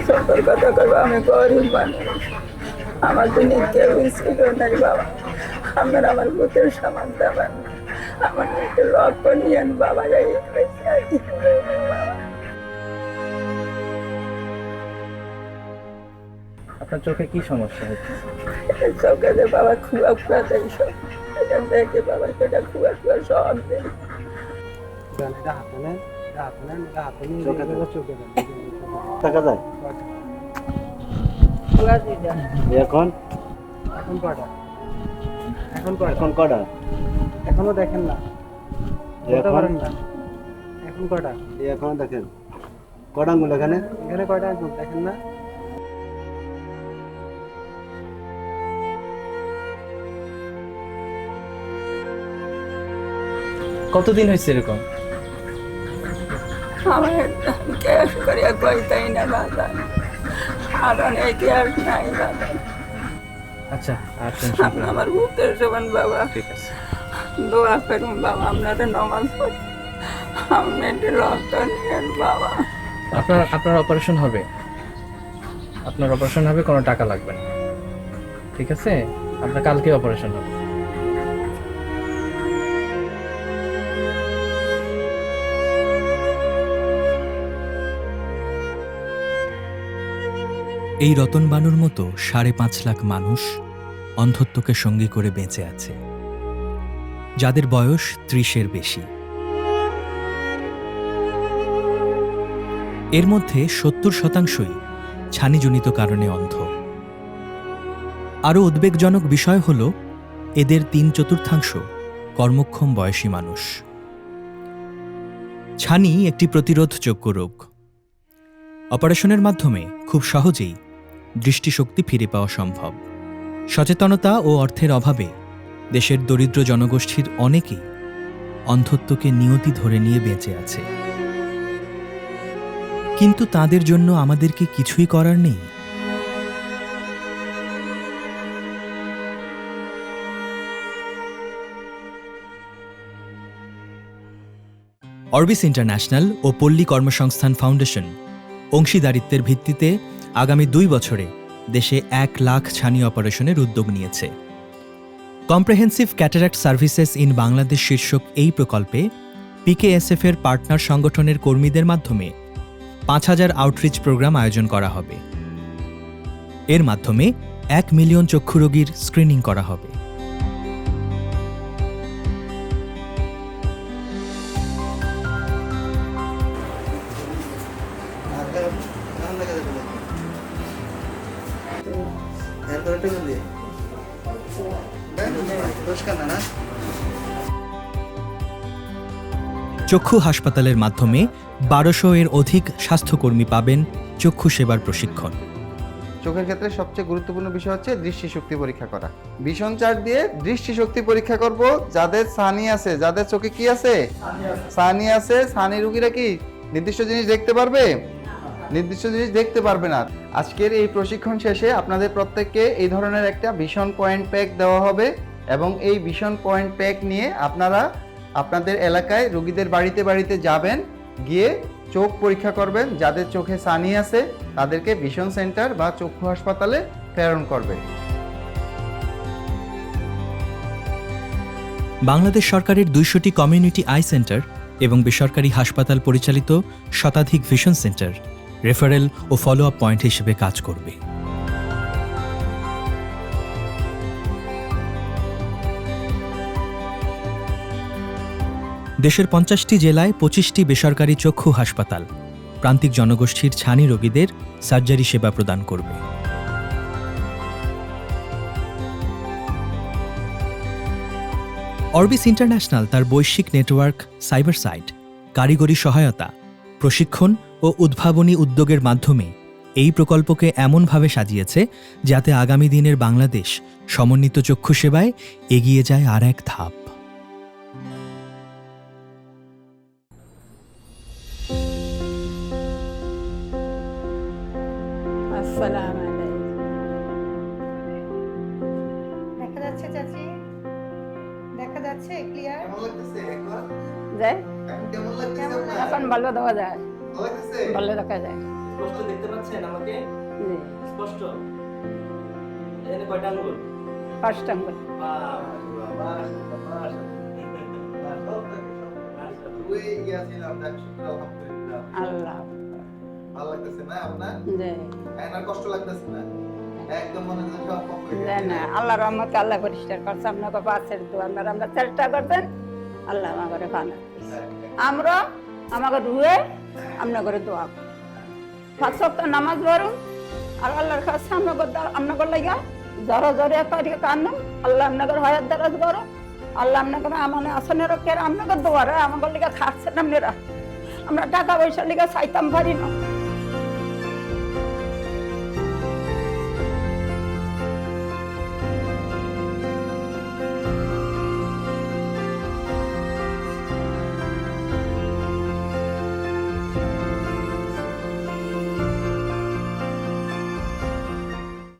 সকল কথা করবো, আমি গরিব মানুষ, আমার জন্য কেউ ছিল নাই বাবা। আপনার আমার বুথের সামান দেবেন, আমার একটু লক্ষ্য নিয়েন বাবা। আপনার চোখে কি সমস্যা হচ্ছে? চোখে যে বাবা খুয়া খুয়া দেয় সব, এটা দেখে বাবা সেটা খুয়া খুয়া সব দেয়। দেখা যায় এখন? এখন কটা? এখন কটা? এখনো দেখেন না, বলতে এখন? পারেন না। এখন কটা? এখনো দেখেন কটা আঙ্গুল এখানে? এখানে কয়টা আঙ্গুল দেখেন না? কতদিন হয়েছে এরকম? আমার গ্যাস করে কইতাই না বাবা, আর অনেক গ্যাস নাই বাবা। আচ্ছা, আর টেনশন আপনি আমার বুথের সমান বাবা, ঠিক আছে। দোয়া করুন বাবা, আপনারা নমাজ পড়ি, আপনি একটু রক্ত নিয়েন বাবা। আপনার অপারেশন হবে, আপনার অপারেশন হবে, কোনো টাকা লাগবে না, ঠিক আছে? আপনার কালকে অপারেশন হবে। এই রতন বানুর মতো 5.5 লাখ মানুষ অন্ধত্বকে সঙ্গী করে বেঁচে আছে, যাদের বয়স 30-এর বেশি। এর মধ্যে 70%ই ছানিজনিত কারণে অন্ধ। আরও উদ্বেগজনক বিষয় হল এদের 3/4 কর্মক্ষম বয়সী মানুষ। ছানি একটি প্রতিরোধযোগ্য রোগ। অপারেশনের মাধ্যমে খুব সহজেই দৃষ্টিশক্তি ফিরে পাওয়া সম্ভব। সচেতনতা ও অর্থের অভাবে দেশের দরিদ্র জনগোষ্ঠীর অনেকেই অন্ধত্বকে নিয়তি ধরে নিয়ে বেঁচে আছে। কিন্তু তাদের জন্য আমাদের কি কিছুই করার নেই? অরবিস ইন্টারন্যাশনাল ও পল্লী কর্মসংস্থান ফাউন্ডেশন অংশীদারিত্বের ভিত্তিতে আগামী 2 বছরে দেশে 1 লাখ ছানি অপারেশনের উদ্যোগ নিয়েছে। Comprehensive cataract services in Bangladesh শীর্ষক এই প্রকল্পে পিকেএসএফ এর পার্টনার সংগঠনের কর্মীদের মাধ্যমে 5000 আউটরিচ প্রোগ্রাম আয়োজন করা হবে। এর মাধ্যমে 1 মিলিয়ন চক্ষু রোগীর স্ক্রিনিং করা হবে। চক্ষু হাসপাতালের মাধ্যমে 1200 এর অধিক স্বাস্থ্যকর্মী পাবেন চক্ষু সেবার প্রশিক্ষণ। চোখের ক্ষেত্রে সবচেয়ে গুরুত্বপূর্ণ বিষয় হচ্ছে দৃষ্টিশক্তি পরীক্ষা করা। ভিশন চার্ট দিয়ে দৃষ্টিশক্তি পরীক্ষা করব। যাদের ছানি আছে, যাদের চোখে কি আছে, ছানি আছে, ছানি রোগীরা কি নির্দিষ্ট জিনিস দেখতে পারবে? নির্দিষ্ট জিনিস দেখতে পারবে না। আজকের এই প্রশিক্ষণ শেষে আপনাদের প্রত্যেককে এই ধরনের একটা ভিশন পয়েন্ট প্যাক দেওয়া হবে এবং এই ভিশন পয়েন্ট প্যাক নিয়ে আপনারা আপনাদের এলাকায় রোগীদের বাড়িতে বাড়িতে যাবেন, গিয়ে চোখ পরীক্ষা করবেন। যাদের চোখে ছানি আছে তাদেরকে ভিশন সেন্টার বা চক্ষু হাসপাতালে প্রেরণ করবে। বাংলাদেশ সরকারের 200টি কমিউনিটি আই সেন্টার এবং বেসরকারি হাসপাতাল পরিচালিত শতাধিক ভিশন সেন্টার রেফারেল ও ফলো আপ পয়েন্ট হিসেবে কাজ করবে। দেশের 50টি জেলায় 25টি বেসরকারি চক্ষু হাসপাতাল প্রান্তিক জনগোষ্ঠীর ছানি রোগীদের সার্জারি সেবা প্রদান করবে। অরবিস ইন্টারন্যাশনাল তার বৈশ্বিক নেটওয়ার্ক, সাইবার সাইট, কারিগরি সহায়তা, প্রশিক্ষণ ও উদ্ভাবনী উদ্যোগের মাধ্যমে এই প্রকল্পকে এমনভাবে সাজিয়েছে যাতে আগামী দিনের বাংলাদেশ সমন্বিত চক্ষু সেবায় এগিয়ে যায় আর এক ধাপ। আসসালামু আলাইকুম। দেখা যাচ্ছে চাচি? দেখা যাচ্ছে ক্লিয়ার? যায় এখন ভালো দেওয়া যায়, ভালো দেখা যায়। স্পষ্ট দেখতে পাচ্ছেন আমাকে? স্পষ্ট? এখানে কয়টা আঙ্গুল? 5টা আঙ্গুল। আল্লাহ ভালো লাগতেছে না আপনার? জি এখন আর কষ্ট লাগতেছে না? একদম মনে হচ্ছে সব complete। না না আল্লাহ রহমতে আল্লাহ পরিষ্কার করছে আপনাকে বাসের দোয়া আমরা চেষ্টা করতেন আল্লাহ আমাকে বানা আমরা আমাকে রুয়ে আপনাকে দোয়া করি 5 ওয়াক্ত নামাজ পড়ুন আর আল্লাহর কাছে আপনাকে লাগা জরা জরে করিয়ে কান্দুন আল্লাহ আপনাকে হায়াত দারাজ করো আল্লাহ আপনাকে মানে আসনে রক্ষে আপনাকে দোয়ারে আমাকে লিগা খাচ্ছেন আপনারা আমরা টাকা পয়সা লিগা চাইতাম পারি না